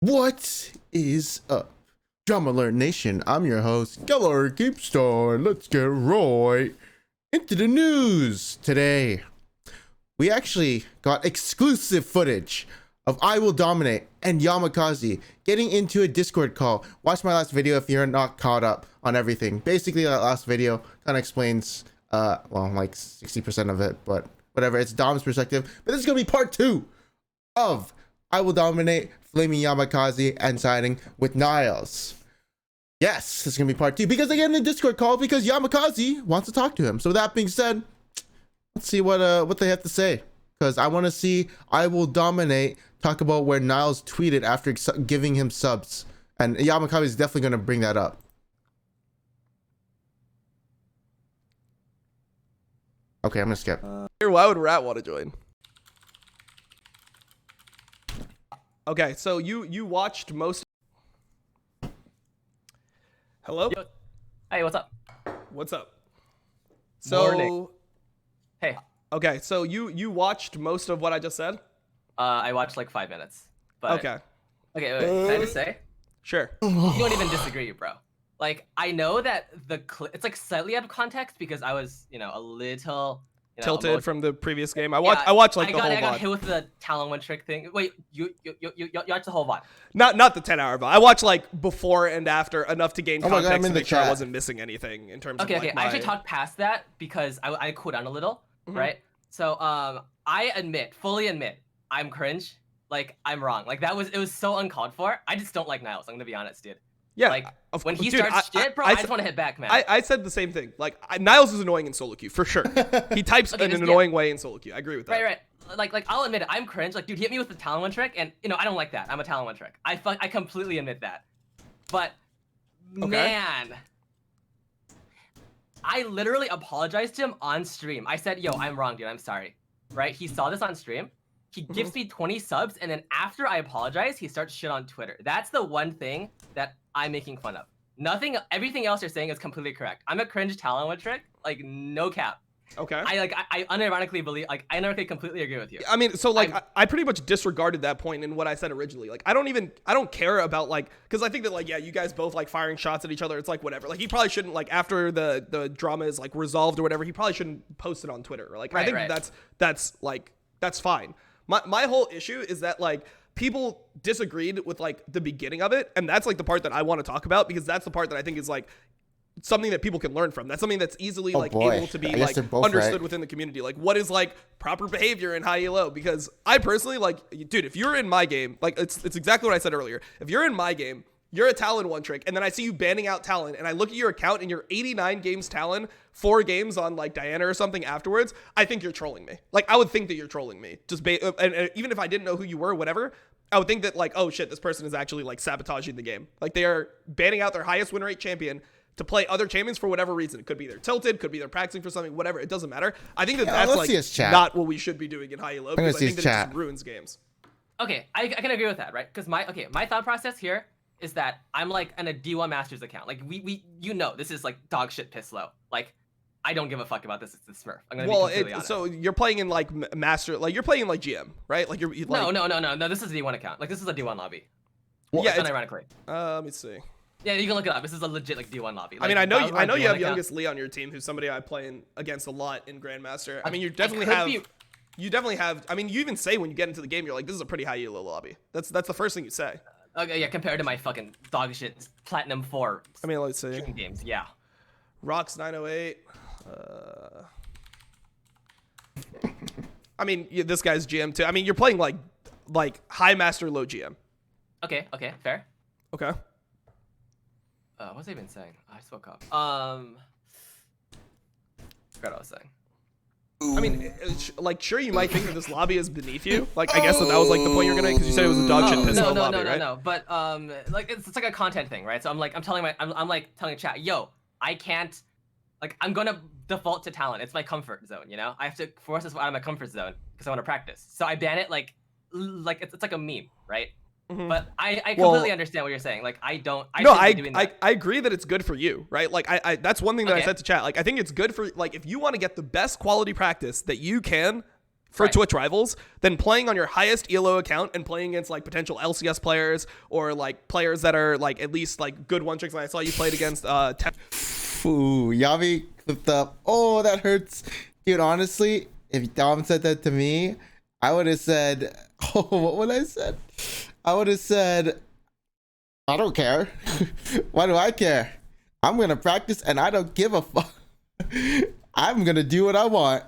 What is up, Drama Alert Nation? I'm your host, Geller Keepstar. Let's get right into the news. Today, we actually got exclusive footage of Iwilldominate and Yamikaze getting into a Discord call. Watch my last video if you're not caught up on everything. Basically, that last video kind of explains, well, like 60% of it, but whatever. It's Dom's perspective. But this is going to be part 2 of Iwilldominate, Flaming Yamikaze, and siding with Niles. Yes, this is going to be part 2 because they get in a Discord call because Yamikaze wants to talk to him. So with that being said, let's see what they have to say. Because I want to see Iwilldominate talk about where Niles tweeted after giving him subs. And Yamikaze is definitely going to bring that up. Okay, I'm going to skip. Why would Rat want to join? Okay, so you watched most. Hello? Yo. Hey, what's up? What's up? So Morning. Hey. Okay, so you watched most of what I just said? I watched like 5 minutes. But Okay. Okay, wait, can I just say? Sure. You don't even disagree, bro. Like, I know that it's like slightly out of context because I was, a little Tilted from the previous game. I watched like the whole I got VOD. hit with the Talon one trick thing. Wait, you watched the whole VOD? Not the 10-hour VOD. I watched like before and after enough to gain Oh my context God, I'm in to the make sure I chat. wasn't missing anything in terms of Okay, like I actually talked past that because I cooled down a little, right? So I fully admit, I'm cringe. Like, I'm wrong. Like, it was so uncalled for. I just don't like Niles. I'm gonna be honest, dude. Yeah, Like, when he dude, starts shit, bro, I just want to hit back, man. I said the same thing. Like, Niles is annoying in solo queue for sure. He types in an annoying way in solo queue. I agree with that. Right. Like I'll admit it. I'm cringe. Like, dude, hit me with the Talon one trick, and I don't like that. I'm a Talon one trick. I completely admit that. But man, I literally apologized to him on stream. I said, "Yo, I'm wrong, dude. I'm sorry." Right? He saw this on stream. He gives me 20 subs, and then after I apologize, he starts shit on Twitter. That's the one thing that I'm making fun of. Everything else you're saying is completely correct. I'm a cringe Talon one trick, like no cap. Okay. I unironically believe, like I unironically completely agree with you. I mean, so like I pretty much disregarded that point in what I said originally. Like I don't care about like, because I think that like, yeah, you guys both like firing shots at each other. It's like whatever. Like he probably shouldn't, like after the drama is like resolved or whatever, he probably shouldn't post it on Twitter. Like I think that's fine. My whole issue is that like people disagreed with like the beginning of it, and that's like the part that I want to talk about because that's the part that I think is like something that people can learn from. That's something that's easily able to be like understood within the community. Like what is like proper behavior in high elo? Because I personally like, dude, if you're in my game, like it's exactly what I said earlier. If you're in my game, you're a Talon one trick, and then I see you banning out Talon, and I look at your account and you're 89 games Talon, 4 games on like Diana or something afterwards, I think you're trolling me. Like I would think that you're trolling me. And even if I didn't know who you were, whatever, I would think that like, oh shit, this person is actually like sabotaging the game. Like they are banning out their highest win rate champion to play other champions for whatever reason. It could be they're tilted, could be they're practicing for something, whatever. It doesn't matter. I think that's like not what we should be doing in high elo because I think that it just ruins games. Okay, I can agree with that, right? Because my thought process here is that I'm like on a D1 Masters account. Like we this is like dog shit piss low. Like I don't give a fuck about this. It's the Smurf. I'm gonna be completely honest. So you're playing in like Master, like you're playing in like GM, right? Like you're like, no. This is a D1 account. Like this is a D1 lobby. Well, yeah, unironically. Let me see. Yeah, you can look it up. This is a legit like D1 lobby. Like, I mean, I know you have Youngest Lee on your team, who's somebody I play against a lot in Grandmaster. I mean, you definitely have. I mean, you even say when you get into the game, you're like, this is a pretty high elo lobby. That's the first thing you say. Okay, yeah, compared to my fucking dog shit Platinum 4. I mean, let's see. Games, yeah. Rocks 908. I mean, this guy's GM too. I mean, you're playing like high master, low GM. Okay, fair. Okay. What was I even saying? I spoke up. Forgot what I was saying. I mean, like, sure, you might think that this lobby is beneath you. Like, I guess that was like the point you're gonna, because you said it was a dog shit piss lobby, right? No. But like it's like a content thing, right? So I'm telling chat, yo, I can't, like, I'm gonna default to Talon. It's my comfort zone, I have to force this out of my comfort zone because I want to practice. So I ban it like it's like a meme, right? But I completely understand what you're saying. Like I agree that it's good for you, right? Like I that's one thing that I said to chat. Like I think it's good for, like, if you want to get the best quality practice that you can for Twitch rivals than playing on your highest ELO account and playing against like potential LCS players or like players that are like at least like good one tricks. Like I saw you played against Ooh, Yami clipped up. Oh, that hurts. Dude, honestly, if Dom said that to me, I would have said, oh, what would I said? I would have said, I don't care. Why do I care? I'm going to practice and I don't give a fuck. I'm going to do what I want.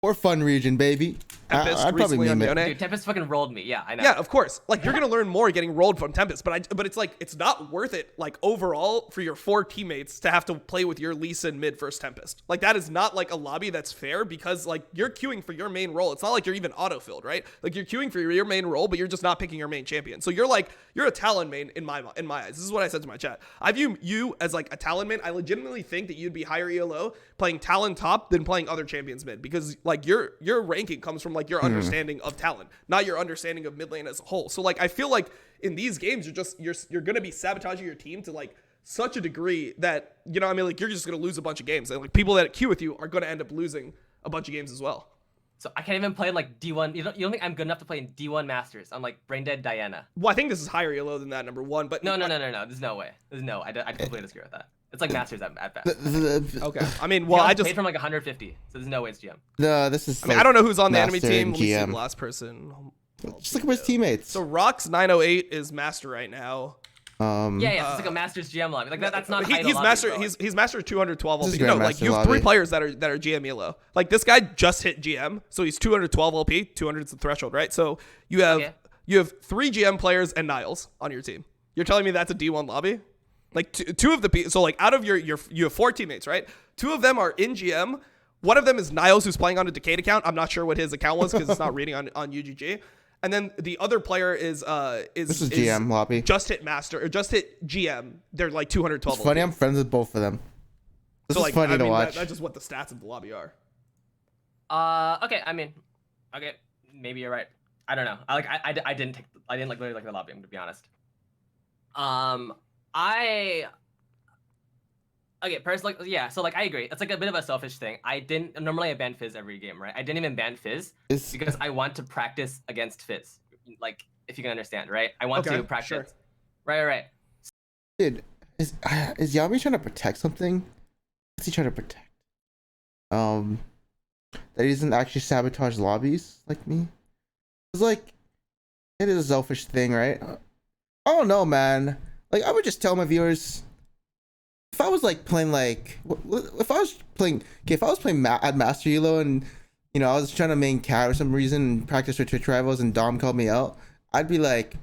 Or fun region, baby. I'd probably meme it. Dude, Tempest fucking rolled me. Yeah, I know. Yeah, of course. Like you're gonna learn more getting rolled from Tempest, but it's like it's not worth it. Like overall, for your 4 teammates to have to play with your Lee Sin mid versus Tempest. Like that is not like a lobby that's fair because like you're queuing for your main role. It's not like you're even auto-filled, right? Like you're queuing for your main role, but you're just not picking your main champion. So you're a Talon main in my eyes. This is what I said to my chat. I view you as like a Talon main. I legitimately think that you'd be higher ELO playing Talon top than playing other champions mid because like your ranking comes from like your understanding of Talon, not your understanding of mid lane as a whole. So like I feel like in these games you're gonna be sabotaging your team to like such a degree that, you know what I mean, like you're just gonna lose a bunch of games, and like people that queue with you are gonna end up losing a bunch of games as well. So I can't even play like D1. You don't think I'm good enough to play in D1 Masters? I'm like brain dead Diana. Well, I think this is higher ELO than that, number one, but no. There's no way. I completely disagree with that. It's like Masters at best. Okay. I mean, well, I just paid from like 150, so there's no way it's GM. No, this is. I mean, I don't know who's on the enemy Master team. and Let me see GM. the last person. Just look at his teammates. So Rox 908 is master right now. Yeah, it's like a Masters GM lobby. Like that's not. He's master. He's master 212 This LP. is No, like Grandmaster you have lobby. 3 players that are GM ELO. Like this guy just hit GM, so he's 212 LP. 200 is the threshold, right? So you have 3 GM players and Niles on your team. You're telling me that's a D1 lobby? Like two of the so like out of you have 4 teammates, right? 2 of them are in GM. One of them is Niles, who's playing on a Decade account. I'm not sure what his account was because it's not reading on UGG. And then the other player is This is GM lobby. just hit master or just hit GM. They're like 212. It's funny. I'm friends with both of them. This is funny to watch. That's just what the stats of the lobby are. Okay. I mean, okay. Maybe you're right. I don't know. I didn't literally like the lobby. To be honest. Okay, personally, yeah. So like, I agree. It's like a bit of a selfish thing. Normally I ban Fizz every game, right? I didn't even ban Fizz because I want to practice against Fizz. Like, if you can understand, right? I want to practice. Sure. Right. Dude, is Yami trying to protect something? What's he trying to protect? That he doesn't actually sabotage lobbies like me? It's like, it is a selfish thing, right? I don't know, man. Like, I would just tell my viewers, if I was like playing like, if I was playing at Master Elo and, you know, I was trying to main cat for some reason and practice for Twitch rivals and Dom called me out, I'd be like,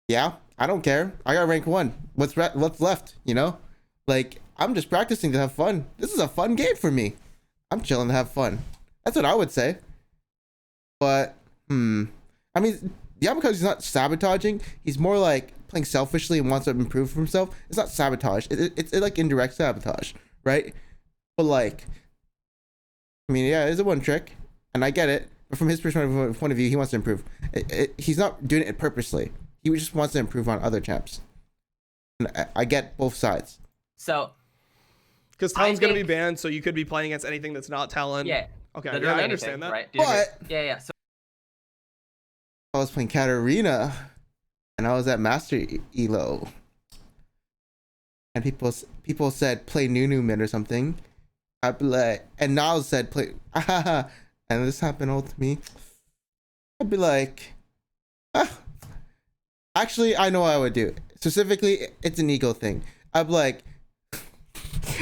yeah, I don't care. I got rank 1. What's left, you know? Like, I'm just practicing to have fun. This is a fun game for me. I'm chilling to have fun. That's what I would say. But, I mean, Yamikaze is not sabotaging. He's more like playing selfishly and wants to improve for himself. It's not sabotage. It's like indirect sabotage, right? But like, I mean, yeah, it's a one trick, and I get it. But from his perspective, point of view, he wants to improve. He's not doing it purposely. He just wants to improve on other champs. And I get both sides. So, because Talon's gonna be banned, so you could be playing against anything that's not Talon. Yeah. Okay. Literally I anything, understand that. Right? But Yeah. So I was playing Katarina, and I was at Master Elo, and people said play Nunu mid or something. I'd be like, and Niles said play, and this happened all to me. I'd be like, actually, I know what I would do. Specifically, it's an ego thing. I'd be like,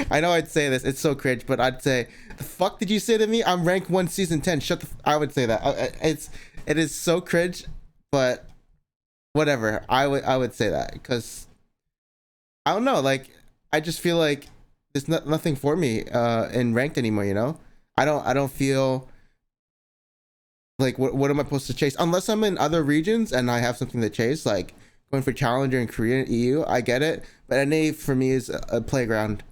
I know I'd say this, it's so cringe, but I'd say, the fuck did you say to me? I'm rank 1 season 10. I would say that. It is so cringe, but whatever. I would say that because I don't know. Like, I just feel like there's nothing for me in ranked anymore. You know, I don't feel like what am I supposed to chase unless I'm in other regions and I have something to chase, like going for Challenger in Korea and EU. I get it, but NA for me is a playground.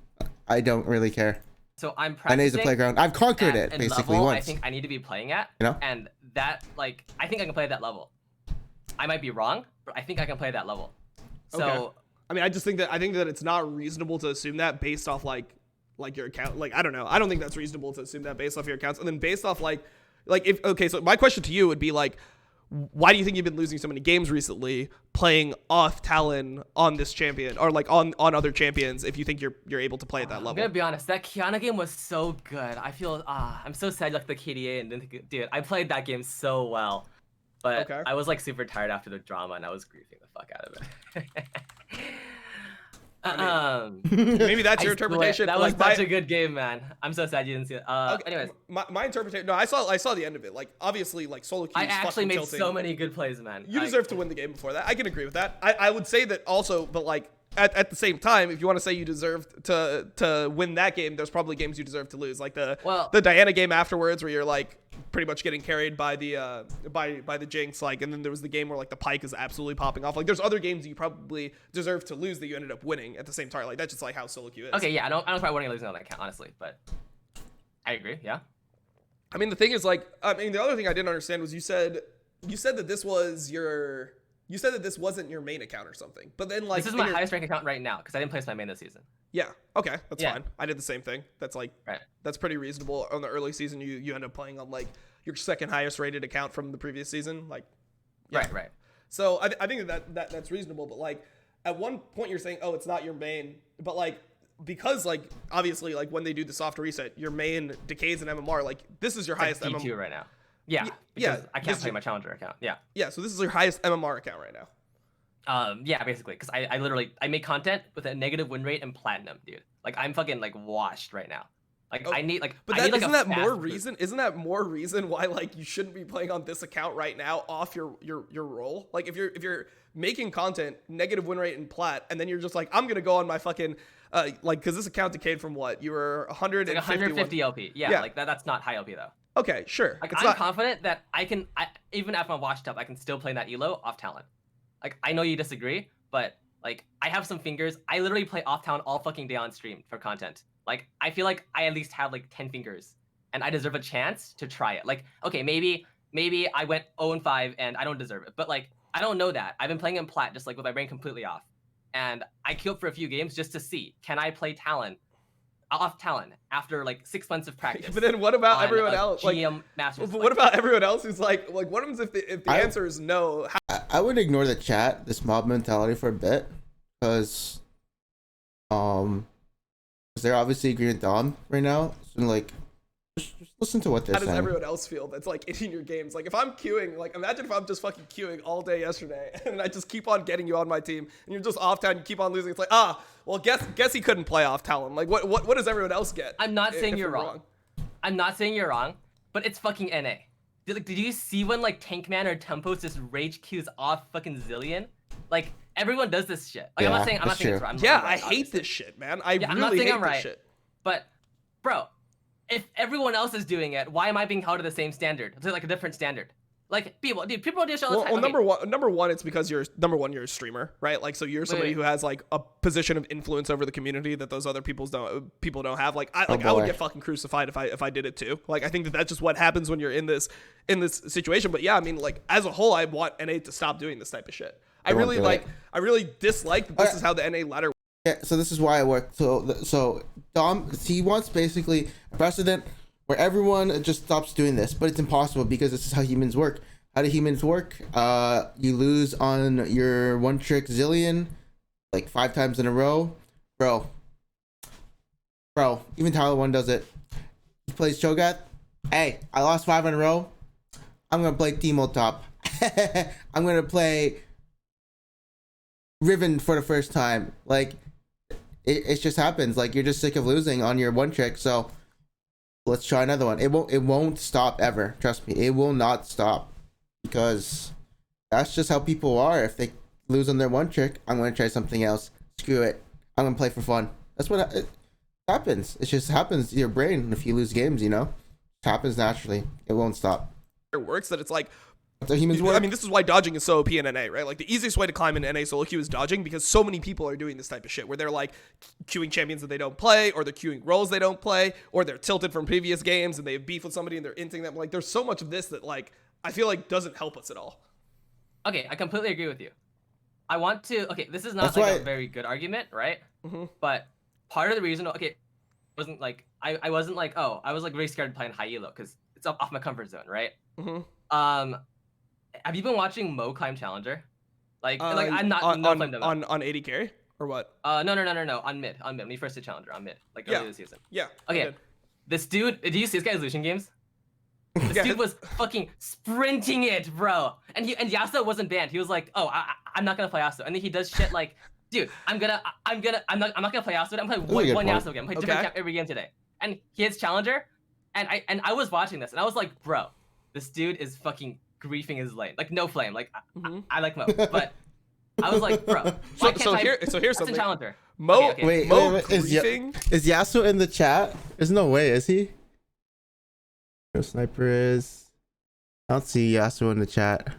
I don't really care. So I'm practicing. NA is a playground. I've conquered it basically level once. I think I need to be playing at, you know, and that like I think I can play at that level. I might be wrong, but I think I can play at that level. So okay. I mean, I think that it's not reasonable to assume that based off like like your account. Like I don't know. I don't think that's reasonable to assume that based off your accounts, and then based off like if okay. So my question to you would be like, why do you think you've been losing so many games recently playing off Talon on this champion or like on other champions if you think you're able to play at that level? I'm gonna be honest, that Kiana game was so good. I feel I'm so sad like the KDA and then dude, I played that game so well. But Okay. I was like super tired after the drama and I was griefing the fuck out of it. Maybe that's your interpretation. That was like, such a good game, man. I'm so sad you didn't see it. okay, Anyways, my interpretation. No, I saw the end of it. Like obviously, like solo queues. I actually made tilting. so many good plays, man. You deserve to win the game before that. I can agree with that. I would say that also, but like at the same time, if you want to say you deserve to win that game, there's probably games you deserve to lose. Like the Diana game afterwards, where you're like pretty much getting carried by the by the Jinx. Like, and then there was the game where like the Pyke is absolutely popping off. Like, there's other games you probably deserve to lose that you ended up winning at the same time. Like that's just like how solo queue is. Okay, yeah, I don't probably winning or losing on that account, honestly, but I agree. Yeah. I mean, the thing is, like, I mean, the other thing I didn't understand was you said that this was your. You said that this wasn't your main account or something, but then like this is my highest rank account right now because I didn't place my main this season. Yeah. Okay, that's Yeah. fine. I did the same thing. That's like that's pretty reasonable. On the early season, you end up playing on like your second highest rated account from the previous season. Like, yeah. Right. So I think that's reasonable. But like at one point you're saying, oh, it's not your main, but like because like obviously like when they do the soft reset, your main decays in MMR. Like this is your highest D2 MMR right now. Yeah. Yeah. I can't play my challenger account. Yeah. Yeah. So this is your highest MMR account right now. Yeah, basically, because I literally I make content with a negative win rate and platinum, dude. Like I'm fucking like washed right now. Like I need like. But I need, like, isn't a that fast more boost. reason? Isn't that more reason why like you shouldn't be playing on this account right now off your role? Like if you're making content, negative win rate and plat, and then you're just like I'm gonna go on my fucking like because this account decayed from what you were 100 Like 150 LP. Yeah, like that's not high LP though. Okay, sure. Like It's I'm not- confident that even after I'm washed up, I can still play that elo off talent. Like I know you disagree, but like I have some fingers. I literally play off talent all fucking day on stream for content. Like I feel like I at least have like 10 fingers, and I deserve a chance to try it. Like okay, maybe I went 0-5 and I don't deserve it, but like I don't know that. I've been playing in plat just like with my brain completely off, and I queued up for a few games just to see can I play talent off talent after like 6 months of practice. But then what about on everyone a else? Like, GM Masters. what about everyone else who's like what happens if the answer is no? I would ignore the chat, this mob mentality for a bit, because they're obviously agreeing with Dom right now. So like, just listen to what they're How does saying. everyone else feel that's like in your games? Like if I'm queuing, like imagine if I'm just fucking queuing all day yesterday and I just keep on getting you on my team and you're just off town, you keep on losing. It's like, well guess he couldn't play off talent. Like what does everyone else get? I'm not saying if you're I'm wrong. I'm not saying you're wrong, but it's fucking NA. Did you see when like Tankman or Tempos just rage queues off fucking Zillion? Like everyone does this shit. Like Yeah, I'm not saying that's it's true. right. Yeah, I'm right, I hate obviously. this shit, man. I I'm not really saying hate I'm this right. shit. But bro, if everyone else is doing it, why am I being held to the same standard? To like a different standard? Like people do this shit all the time. Well, number one, it's because you're a streamer, right? Like, so you're somebody who has like a position of influence over the community that those other people don't have. Like, I would get fucking crucified if I did it too. Like, I think that's just what happens when you're in this situation. But yeah, I mean, like as a whole, I want NA to stop doing this type of shit. I really dislike that this is how the NA ladder. Yeah, so this is why I work. So Dom, he wants basically a precedent where everyone just stops doing this, but it's impossible because this is how humans work. How do humans work? You lose on your one trick Zillion like 5 times in a row, bro. Even Tyler 1 does it. He plays Cho'Gath. Hey, I lost 5 in a row. I'm gonna play Teemo top. I'm gonna play Riven for the first time. Like it just happens. Like you're just sick of losing on your one trick, so let's try another one. It won't stop ever. Trust me, it will not stop, because that's just how people are. If they lose on their one trick, I'm gonna try something else. Screw it, I'm gonna play for fun. That's what it happens. It just happens to your brain if you lose games. It happens naturally. It won't stop. It works that it's like. That's how humans work. I mean, this is why dodging is so OP in NA, right? Like the easiest way to climb in NA solo queue is dodging, because so many people are doing this type of shit where they're like queuing champions that they don't play, or they're queuing roles they don't play, or they're tilted from previous games and they have beef with somebody and they're inting them. Like there's so much of this that like I feel like doesn't help us at all. Okay, I completely agree with you. I want to. Okay, this is not That's like why- a very good argument, right? Mm-hmm. But part of the reason. Okay, wasn't like I wasn't like, oh, I was like really scared playing high elo because it's off my comfort zone, right? Have you been watching Mo climb challenger? Like I'm not on 80 carry or what? No, on mid when he first did challenger on mid, like earlier this season. Yeah. Okay. This dude, did you see this guy's Lucian games? This dude was fucking sprinting it, bro. And Yasuo wasn't banned. He was like, oh, I'm not gonna play Yasuo. And then he does shit like, dude, I'm not gonna play Yasuo. I'm playing one Yasuo game. I'm playing different camp every game today. And he hits challenger, and I was watching this, and I was like, bro, this dude is fucking griefing his lane. Like no flame. Like I like Mo, but I was like, bro. So here's something. Challenger. Mo, okay. Wait, griefing? is Yasuo in the chat? There's no way, is he? No sniper is. I don't see Yasuo in the chat.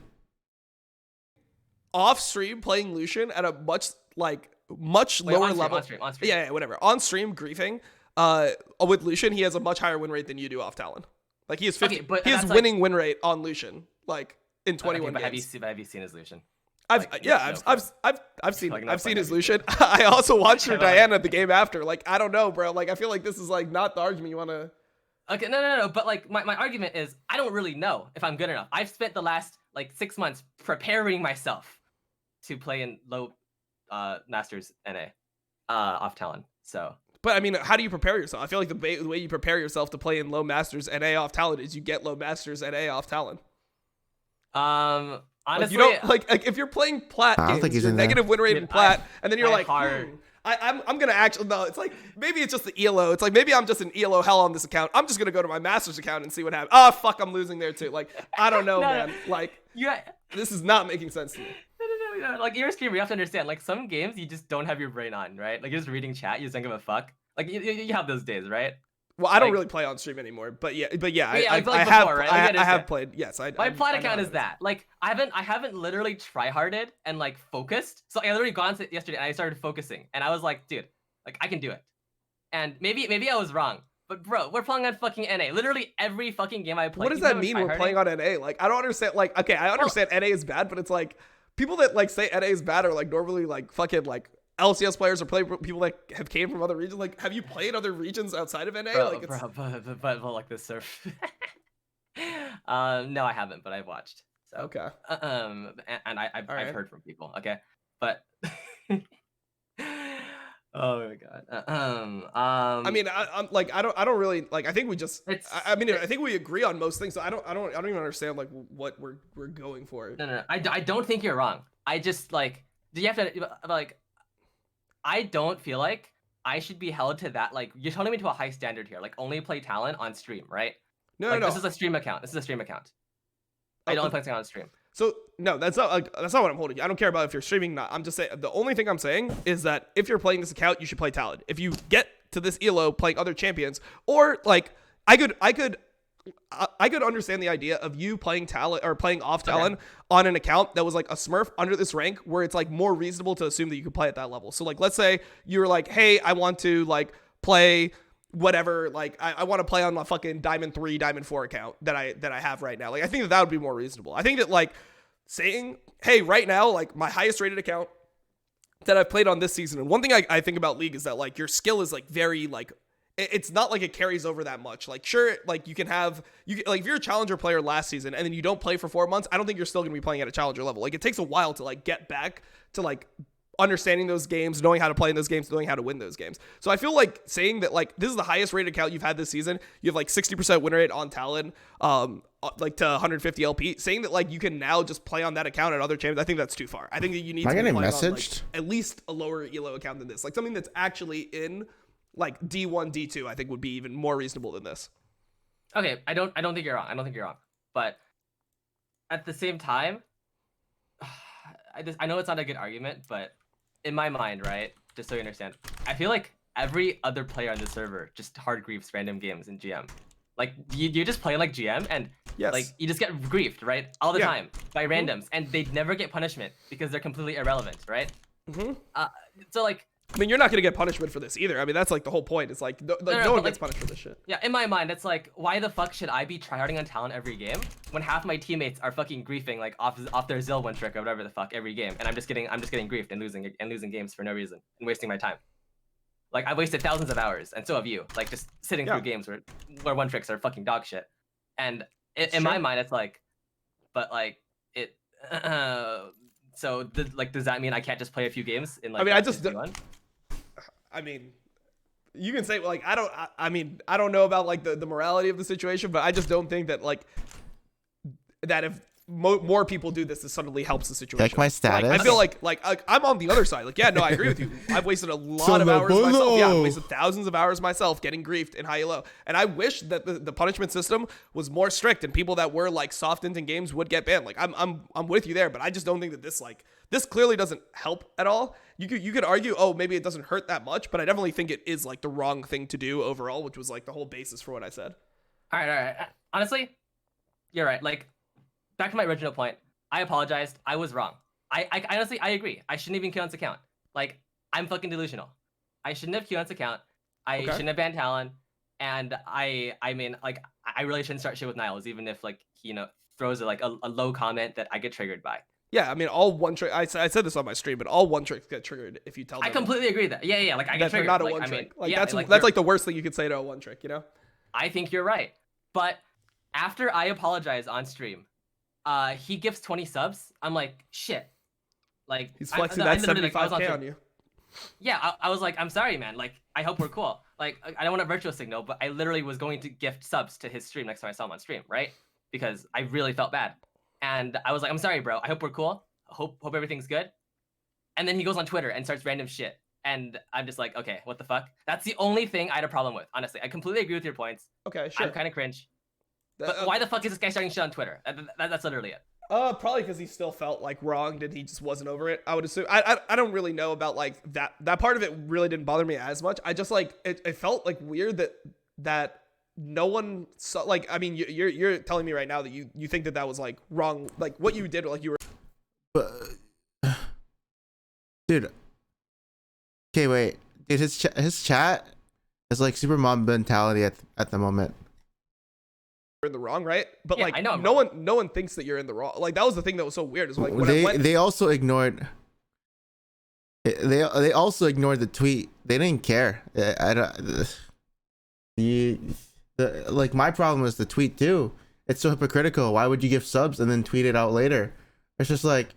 Off stream playing Lucian at a much lower level. On stream. Yeah, whatever. On stream griefing. With Lucian, he has a much higher win rate than you do off Talon. Like he has 50. Okay, he has winning win rate on Lucian, like in 21 but games. Have you seen his Lucian? I've seen his Lucian. I also watched your Diana the game after. Like I don't know, bro. Like I feel like this is like not the argument you want to. Okay, no. But like my argument is I don't really know if I'm good enough. I've spent the last like 6 months preparing myself to play in low Masters NA off Talon. So. But I mean, how do you prepare yourself? I feel like the way you prepare yourself to play in low Masters NA off Talon is you get low Masters NA off Talon. Honestly, like you don't like if you're playing plat games, you're negative win rate in plat, and then you're like, I'm gonna actually no. It's like maybe it's just the ELO. It's like maybe I'm just an ELO hell on this account. I'm just gonna go to my Masters account and see what happens. Oh fuck, I'm losing there too. Like I don't know, man. Like this is not making sense to me. No. Like you're a streamer, you have to understand. Like some games you just don't have your brain on, right? Like you're just reading chat, you just don't give a fuck. Like you have those days, right? Well, I don't really play on stream anymore, but yeah, I have played. Yes, my plat account is that. Like I haven't literally tryharded and like focused. So I literally gone yesterday and I started focusing, and I was like, dude, like I can do it. And maybe I was wrong, but bro, we're playing on fucking NA. Literally every fucking game I play. What does that mean? We're playing on NA? Like I don't understand. Like okay, I understand NA is bad, but it's like people that like say NA is bad are like normally like fucking like LCS players or people that have came from other regions. Like, have you played other regions outside of NA? But like this surf. No, I haven't, but I've watched. So. Okay. And I've heard from people. Okay, but. Oh my god. I mean, I'm like, I don't really like. I think we just. I think we agree on most things. So I don't even understand like what we're going for. No. I don't think you're wrong. I just like. Do you have to like? I don't feel like I should be held to that. Like you're holding me to a high standard here. Like only play Talon on stream, right? No. This is a stream account. I don't play Talon on stream. So no, that's not what I'm holding. I don't care about if you're streaming or not. I'm just saying the only thing I'm saying is that if you're playing this account, you should play Talon. If you get to this ELO playing other champions, or like I could understand the idea of you playing Talon or playing off Talon on an account that was like a Smurf under this rank where it's like more reasonable to assume that you could play at that level. So like, let's say you're like, hey, I want to like play whatever. Like I want to play on my fucking Diamond 3, Diamond 4 account that I have right now. Like, I think that would be more reasonable. I think that like saying, hey, right now, like my highest rated account that I've played on this season. And one thing I think about League is that like your skill is like very like, it's not like it carries over that much. Like, sure, like you like if you're a challenger player last season and then you don't play for 4 months, I don't think you're still gonna be playing at a challenger level. Like it takes a while to like get back to like understanding those games, knowing how to play in those games, knowing how to win those games. So I feel like saying that like this is the highest rated account you've had this season, you have like 60% win rate on Talon, like to 150 LP, saying that like you can now just play on that account at other champions, I think that's too far. I think that you need to be playing on, like, at least a lower ELO account than this. Like something that's actually in like D1, D2, I think would be even more reasonable than this. Okay, I don't think you're wrong. But at the same time, I know it's not a good argument, but in my mind, right, just so you understand, I feel like every other player on the server just hard griefs random games in GM. Like you just play like GM and like you just get griefed, right, all the time by randoms, and they never get punishment because they're completely irrelevant, right? So like, I mean, you're not going to get punishment for this either. I mean, that's like the whole point. It's like, no one gets punished for this shit. Yeah, in my mind, it's like, why the fuck should I be tryharding on Talon every game when half my teammates are fucking griefing like off their Zill one trick or whatever the fuck every game, and I'm just getting griefed and losing games for no reason and wasting my time. Like I've wasted thousands of hours, and so have you. Like just sitting through games where one tricks are fucking dog shit. And in my mind, it's like, but like it. So does that mean I can't just play a few games in like? I mean, you can say like I don't know about like the morality of the situation, but I just don't think that like that if more people do this suddenly helps the situation. Check my status. Like, I feel like I'm on the other side. Like, yeah, no, I agree with you. I've wasted a lot of hours myself. Yeah, I've wasted thousands of hours myself getting griefed in high-low. And I wish that the punishment system was more strict and people that were like soft inting games would get banned. Like I'm with you there, but I just don't think that this clearly doesn't help at all. You could argue, oh, maybe it doesn't hurt that much, but I definitely think it is like the wrong thing to do overall, which was like the whole basis for what I said. All right. Honestly, you're right. Like, back to my original point, I apologized. I was wrong. I honestly, I agree. I shouldn't even queue on this account. Like, I'm fucking delusional. I shouldn't have queued on this account. I shouldn't have banned Talon. And I mean, like, I really shouldn't start shit with Niles, even if, like, he, throws a low comment that I get triggered by. Yeah, I mean, all one trick. I said this on my stream, but all one tricks get triggered if you tell them. I completely agree that. Yeah. Like, I get triggered. Not a one trick. That's like the worst thing you could say to a one trick, I think you're right. But after I apologize on stream, he gives 20 subs. I'm like, shit. Like, he's flexing that 75K on you. Yeah, I was like, I'm sorry, man. Like, I hope we're cool. Like, I don't want to virtual signal, but I literally was going to gift subs to his stream next time I saw him on stream, right? Because I really felt bad. And I was like, I'm sorry, bro. I hope we're cool. Hope everything's good. And then he goes on Twitter and starts random shit. And I'm just like, okay, what the fuck? That's the only thing I had a problem with, honestly. I completely agree with your points. Okay, sure. I'm kind of cringe. But why the fuck is this guy starting shit on Twitter? That's literally it. Probably because he still felt like wronged and he just wasn't over it. I would assume. I don't really know about like that part of it. Really didn't bother me as much. I just like it felt like weird that no one saw. Like, I mean, you're telling me right now that you think that was like wrong. Like what you did, like you were. But, dude. Okay, wait. Dude, his chat is like super mom mentality at the moment. In the wrong, right? But yeah, like I know, no one thinks that you're in the wrong. Like that was the thing that was so weird. Is like when they also ignored. They also ignored the tweet. They didn't care. I don't. Like my problem was the tweet too. It's so hypocritical. Why would you give subs and then tweet it out later? It's just like,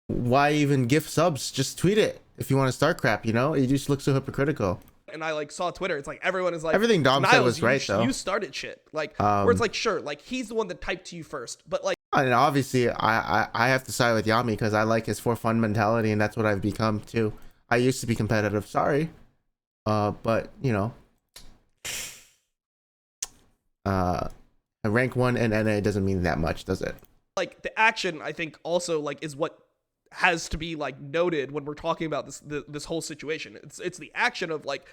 why even give subs? Just tweet it if you want to start crap. You just look so hypocritical. And I like saw Twitter. It's like everyone is like everything Dom said was right though. You started shit like where it's like sure like he's the one that typed to you first, but like and obviously I have to side with Yami because I like his for fun mentality and that's what I've become too. I used to be competitive. Sorry, but a rank 1 in NA doesn't mean that much, does it? Like the action I think also like is what has to be like noted when we're talking about this whole situation. It's the action of like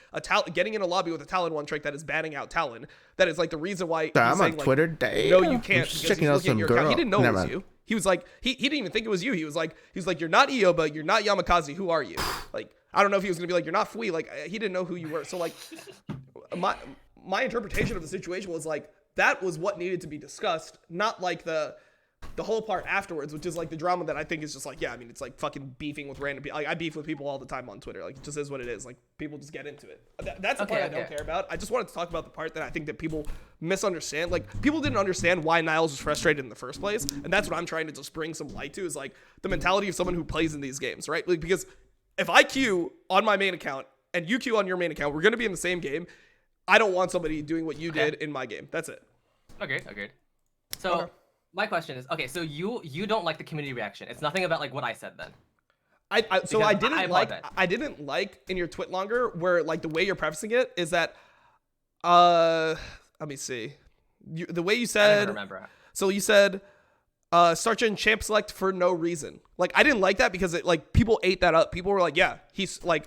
getting in a lobby with a Talon one trick that is banning out Talon. That is like the reason why I'm saying, on Twitter. Damn. No, you can't. Just checking out some girl. He didn't know it was you. He was like he didn't even think it was you. He was like you're not Ioba, you're not Yamikaze. Who are you? Like I don't know if he was gonna be like you're not Fui. Like he didn't know who you were. So like my interpretation of the situation was like that was what needed to be discussed, not like the whole part afterwards, which is like the drama that I think is just like, yeah, I mean, it's like fucking beefing with random people. Like, I beef with people all the time on Twitter. Like, it just is what it is. Like, people just get into it. That's the part I don't care about. I just wanted to talk about the part that I think that people misunderstand. Like, people didn't understand why Niles was frustrated in the first place. And that's what I'm trying to just bring some light to is like the mentality of someone who plays in these games, right? Like, because if I queue on my main account and you queue on your main account, we're going to be in the same game. I don't want somebody doing what you did in my game. That's it. Agreed. So my question is, okay, so you don't like the community reaction. It's nothing about like what I said then. I didn't like in your twit longer where like the way you're prefacing it is that let me see. The way you said I don't remember. So you said start in champ select for no reason. Like I didn't like that because it like people ate that up. People were like, yeah, he's like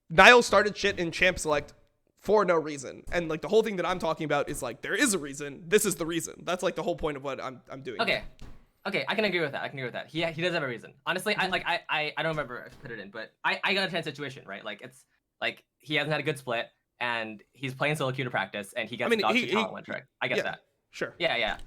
Niles started shit in champ select for no reason. And like the whole thing that I'm talking about is like there is a reason. This is the reason. That's like the whole point of what I'm doing. Okay, I can agree with that. He does have a reason. Honestly, I don't remember if I put it in, but I got a trans situation, right? Like it's like he hasn't had a good split and he's playing solo queue to practice and he gets dog shit talent one trick. I get that. Sure. Yeah.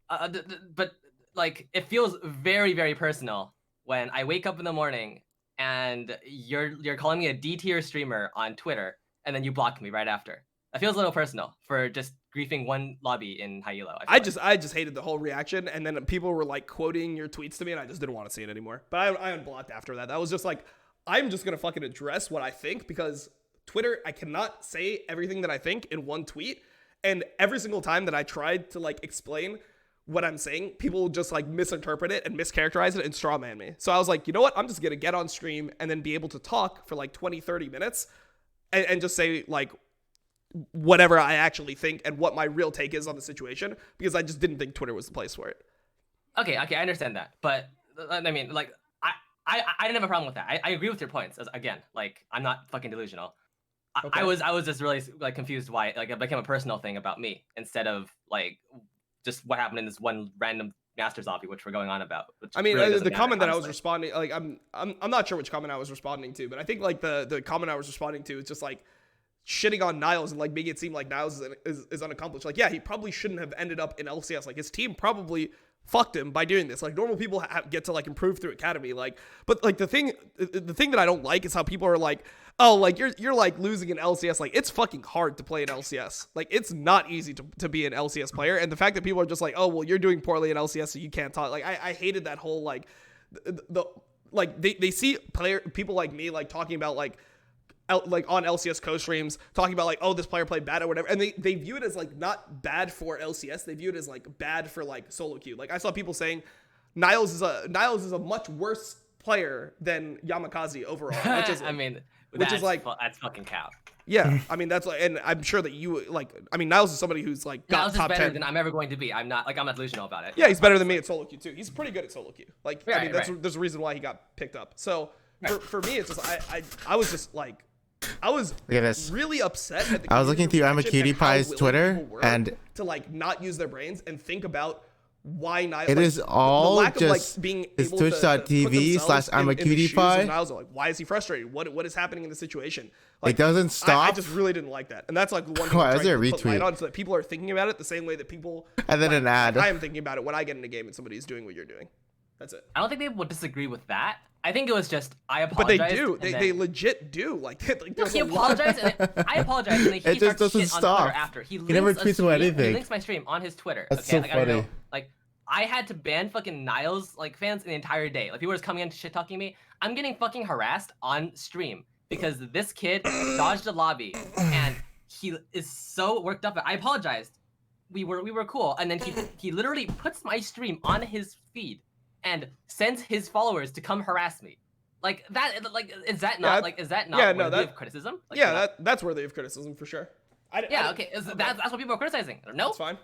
But like it feels very, very personal when I wake up in the morning and you're calling me a D tier streamer on Twitter, and then you block me right after. That feels a little personal for just griefing one lobby in Hilo. I just hated the whole reaction, and then people were like quoting your tweets to me, and I just didn't want to see it anymore. But I unblocked after that. That was just like, I'm just gonna fucking address what I think, because Twitter, I cannot say everything that I think in one tweet, and every single time that I tried to like explain what I'm saying, people just like misinterpret it and mischaracterize it and strawman me. So I was like, you know what? I'm just gonna get on stream and then be able to talk for like 20-30 minutes and just say like whatever I actually think and what my real take is on the situation, because I just didn't think Twitter was the place for it. Okay, I understand that, but I mean, like, I didn't have a problem with that. I agree with your points. Again, like, I'm not fucking delusional. Okay. I was just really like confused why like it became a personal thing about me instead of like just what happened in this one random Masters lobby, which we're going on about. I mean, really the comment that I was honestly. responding, like, I'm not sure which comment I was responding to, but I think like the comment I was responding to is just like shitting on Niles and like making it seem like Niles is unaccomplished. Like, yeah, he probably shouldn't have ended up in LCS. Like, his team probably fucked him by doing this. Like, normal people get to like improve through academy. Like, but like the thing that I don't like is how people are like, oh, like you're like losing in LCS. Like, it's fucking hard to play in LCS. Like, it's not easy to be an LCS player. And the fact that people are just like, oh, well, you're doing poorly in LCS, so you can't talk. Like, I hated that whole like the like they see people like me like talking about like on LCS co-streams talking about like, oh, this player played bad or whatever, and they view it as like not bad for LCS, they view it as like bad for like solo queue. Like, I saw people saying Niles is a much worse player than Yamikaze overall, which is I mean, which is like that's fucking cap. Yeah, I mean, that's like, and I'm sure that you like, I mean, Niles is somebody who's like got Niles is top better 10 than I'm ever going to be. I'm not delusional about it. Yeah, he's better than me at solo queue too. He's pretty good at solo queue. Like, I mean, Right. there's a reason why he got picked up. So for me, it's just I was just like, I was Look at this. really upset at the I was looking through community reaction and how Yamikaze's willing Twitter, people were and to like not use their brains and think about why Niles. it like, is all the lack of, like, just being his able to put twitch.tv themselves / I'm a in the shoes of cutie Niles, like, why is he frustrated? What is happening in the situation? Like, It doesn't I stop. just really didn't like that, and that's like one thing Why I'm is there a trying to put light retweet? on, so that people are thinking about it the same way that people. And then an ad. I am thinking about it when I get in a game and somebody's doing what you're doing. That's it. I don't think they would disagree with that. I think it was just I But they apologize. do. They legit do. Like, No, there's he a lot of- apologized. And I apologize, and then he It just starts doesn't shit on stop. Twitter after. He never links a tweets about stream- anything. He links my stream on his Twitter. That's okay, so like, I don't know. funny. Like, I had to ban fucking Niles like fans the entire day. Like, people were just coming in shit talking me. I'm getting fucking harassed on stream because this kid dodged a lobby and he is so worked up. I apologized. We were cool, and then he literally puts my stream on his feed and sends his followers to come harass me. Like that, like is that not yeah, no, worthy of criticism? Like, yeah, that's worthy of criticism for sure. Yeah, okay, that's what people are criticizing. No, That's fine.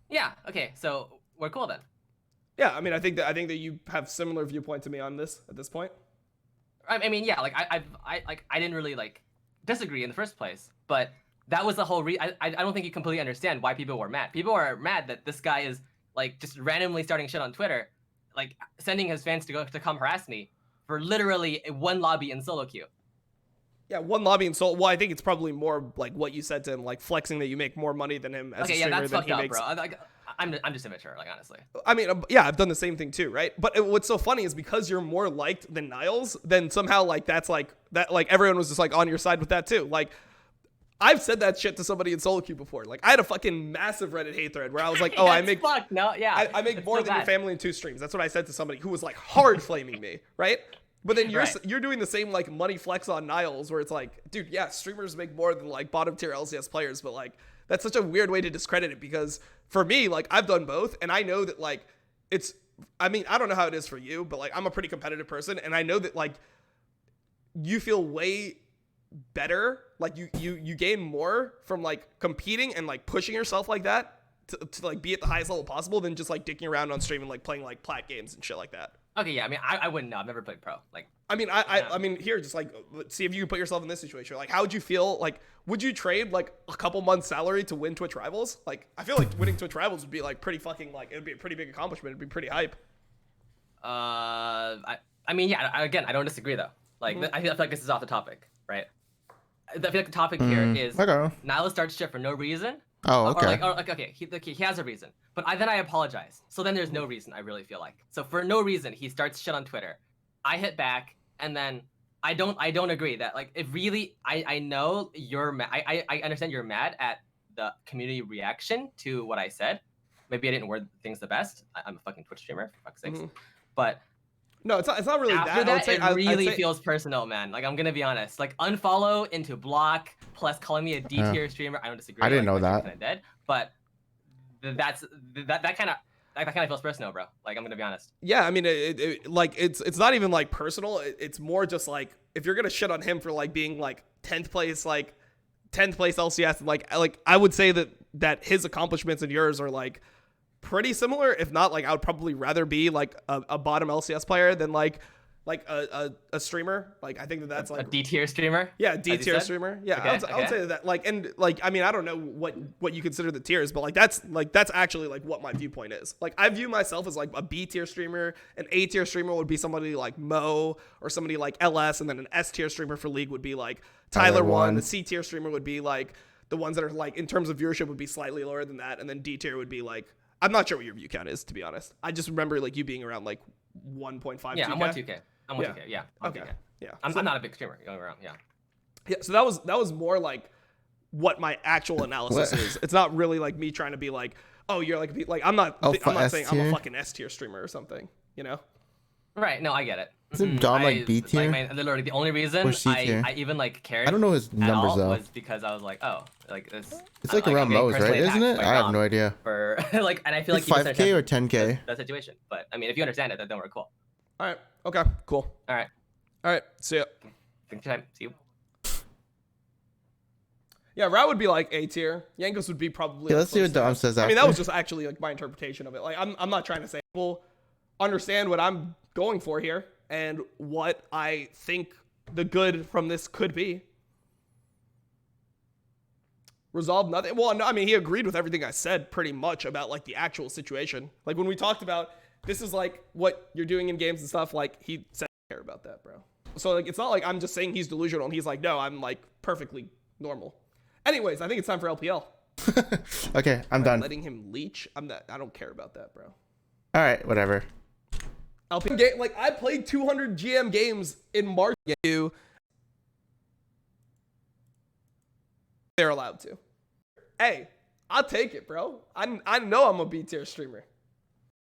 Yeah, okay, so we're cool then. Yeah, I mean, I think that you have similar viewpoint to me on this at this point. I mean, yeah, like I didn't really like disagree in the first place, but that was the whole I don't think you completely understand why people were mad. People are mad that this guy is like just randomly starting shit on Twitter, like sending his fans to come harass me for literally one lobby in solo queue. Yeah, one lobby and solo. Well, I think it's probably more like what you said to him, like flexing that you make more money than him as a Okay, yeah, streamer that's than fucked he up, makes. bro. I'm just immature, like honestly. I mean, yeah, I've done the same thing too, right? But what's so funny is because you're more liked than Niles, then somehow like that's like that, like everyone was just like on your side with that too. Like, I've said that shit to somebody in solo queue before. Like, I had a fucking massive Reddit hate thread where I was like, oh, I make fucked. No, yeah, I make it's more so than your bad. family in 2 streams. That's what I said to somebody who was like hard flaming me, right? But then you're doing the same like money flex on Niles where it's like, dude, yeah, streamers make more than like bottom tier LCS players, but like that's such a weird way to discredit it, because for me, like, I've done both, and I know that like it's, I mean, I don't know how it is for you, but like I'm a pretty competitive person, and I know that like you feel way better, like you gain more from like competing and like pushing yourself like that to like be at the highest level possible than just like dicking around on stream and like playing like plat games and shit like that. Okay, yeah, I mean, I wouldn't know. I've never played pro. Like, I mean, I mean, here, just like, see if you can put yourself in this situation. Like, how would you feel? Like, would you trade like a couple months' salary to win Twitch Rivals? Like, I feel like winning Twitch Rivals would be like pretty fucking like, it'd be a pretty big accomplishment. It'd be pretty hype. I mean, yeah. Again, I don't disagree though. Like, I feel like this is off the topic, right? I feel like the topic here is okay. Niles starts shit for no reason. Oh, okay. Or like, okay, he has a reason, but then I apologize. So then there's no reason. I really feel like. So for no reason, he starts shit on Twitter. I hit back. and then I don't agree that like if really I know you're mad. I understand you're mad at the community reaction to what I said. Maybe I didn't word things the best. I'm a fucking Twitch streamer, for fuck's sakes. But no, it's not really after that. that, it really feels personal, man. Like, I'm gonna be honest. Like, unfollow into block plus calling me a D tier streamer. I don't disagree. I didn't know that. Kind of dead, but that kind of feels personal, bro. Like, I'm gonna be honest. Yeah, I mean, it's not even like personal. It's more just like if you're gonna shit on him for like being like 10th place LCS, and like I would say that his accomplishments and yours are like pretty similar. If not, like I would probably rather be like a bottom LCS player than like a streamer. Like I think that's like a D tier streamer. Yeah, D tier streamer. Yeah, okay, I would say that. Like, and like I mean, I don't know what you consider the tiers, but like that's actually like what my viewpoint is. Like I view myself as like a B tier streamer. An A tier streamer would be somebody like Mo or somebody like LS, and then an S tier streamer for League would be like Tyler One. A C tier streamer would be like the ones that are like in terms of viewership would be slightly lower than that, and then D tier would be like, I'm not sure what your view count is, to be honest. I just remember like you being around like 1.5. Yeah, 2K. I'm 1.2K. I'm 1.2K. Yeah. Okay. 2K. Yeah. I'm not a big streamer going around. Yeah. Yeah. So that was more like what my actual analysis is. It's not really like me trying to be like, oh, you're like I'm not saying I'm a fucking S tier streamer or something. You know. Right. No, I get it. Isn't Dom like B tier? Literally, the only reason I even like cared. I don't know his numbers though. Was because I was like, oh, like this. It's like around Mo's, right? Isn't it? I have no idea. For like, and I feel like 5K or 10K. That situation, but I mean, if you understand it, then we're cool. All right. Okay. Cool. All right. See ya. Thanks for your time. See you. Yeah, Rat would be like A tier. Yankos would be probably. Yeah, let's see what Dom says. I mean, that was just actually like my interpretation of it. Like, I'm not trying to say people understand what I'm going for here and what I think the good from this could be. Resolve nothing. Well, no, I mean, he agreed with everything I said pretty much about like the actual situation. Like when we talked about this is like what you're doing in games and stuff. Like he said, I don't care about that, bro. So like it's not like I'm just saying he's delusional and he's like, no, I'm like perfectly normal. Anyways, I think it's time for LPL. Okay, I'm done. Letting him leech. I don't care about that, bro. All right, whatever. LPL game, like I played 200 GM games in March. They're allowed to. Hey, I'll take it, bro. I know I'm a B tier streamer.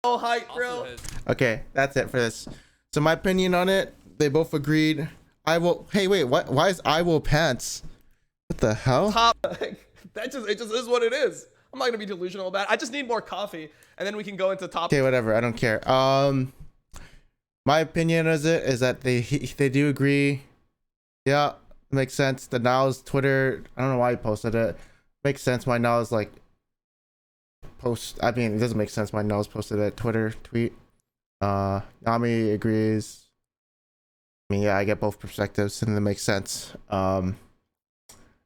Oh, hype, bro. Okay, that's it for this. So my opinion on it, they both agreed. I will. Hey, wait. What? Why is I will pants? What the hell? It just is what it is. I'm not gonna be delusional about it. I just need more coffee, and then we can go into top. Okay, whatever. I don't care. My opinion is that they do agree. Yeah, makes sense. The Niles Twitter. I don't know why he posted it. Makes sense why Niles like post. I mean, it doesn't make sense why Niles posted a Twitter tweet. Nami agrees. I mean, yeah, I get both perspectives, and it makes sense. I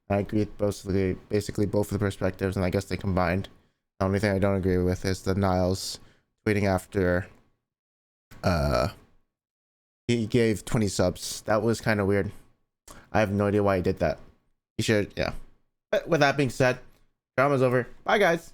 agree with basically both of the perspectives, and I guess they combined. The only thing I don't agree with is the Niles tweeting after he gave 20 subs. That was kind of weird. I have no idea why he did that. He should, yeah. But with that being said, drama's over. Bye, guys.